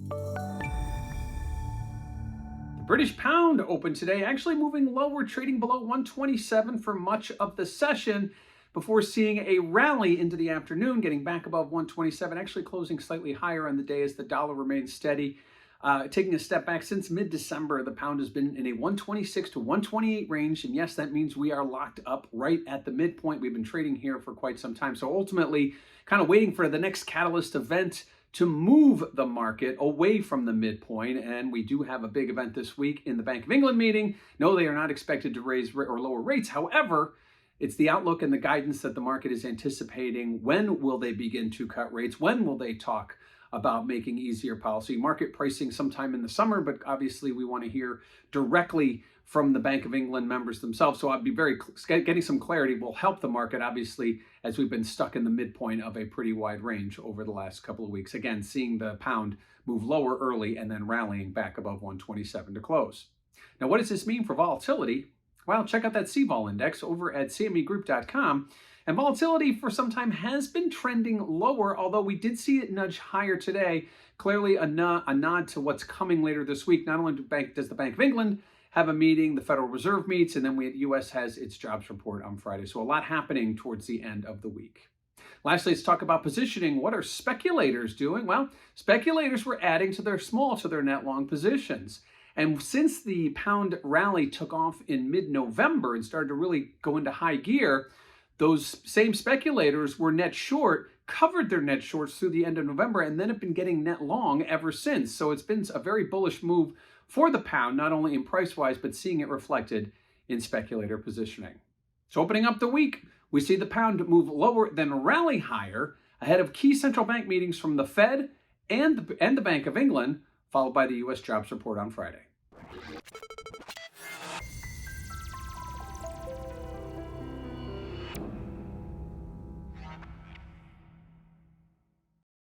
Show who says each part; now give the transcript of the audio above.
Speaker 1: The British pound opened today, actually moving lower, trading below 127 for much of the session before seeing a rally into the afternoon, getting back above 127, actually closing slightly higher on the day as the dollar remains steady. Taking a step back, since mid-December, the pound has been in a 126 to 128 range. And yes, that means we are locked up right at the midpoint. We've been trading here for quite some time. So ultimately, kind of waiting for the next catalyst event to move the market away from the midpoint. And we do have a big event this week in the Bank of England meeting. No, they are not expected to raise or lower rates. However, it's the outlook and the guidance that the market is anticipating. When will they begin to cut rates? When will they talk about making easier policy? Market pricing sometime in the summer, but obviously we want to hear directly from the Bank of England members themselves. So I'd be getting some clarity will help the market, obviously, as we've been stuck in the midpoint of a pretty wide range over the last couple of weeks. Again, seeing the pound move lower early and then rallying back above 127 to close. Now, what does this mean for volatility? Well, check out that CVOL index over at cmegroup.com. And volatility for some time has been trending lower, although we did see it nudge higher today. Clearly a nod to what's coming later this week. Not only does the Bank of England have a meeting, the Federal Reserve meets, and then the U.S. has its jobs report on Friday. So a lot happening towards the end of the week. Lastly, let's talk about positioning. What are speculators doing? Well, speculators were adding to their net long positions. And since the pound rally took off in mid-November and started to really go into high gear, those same speculators were net short, covered their net shorts through the end of November, and then have been getting net long ever since. So it's been a very bullish move for the pound, not only in price-wise, but seeing it reflected in speculator positioning. So opening up the week, we see the pound move lower, then rally higher ahead of key central bank meetings from the Fed and the Bank of England, followed by the U.S. jobs report on Friday.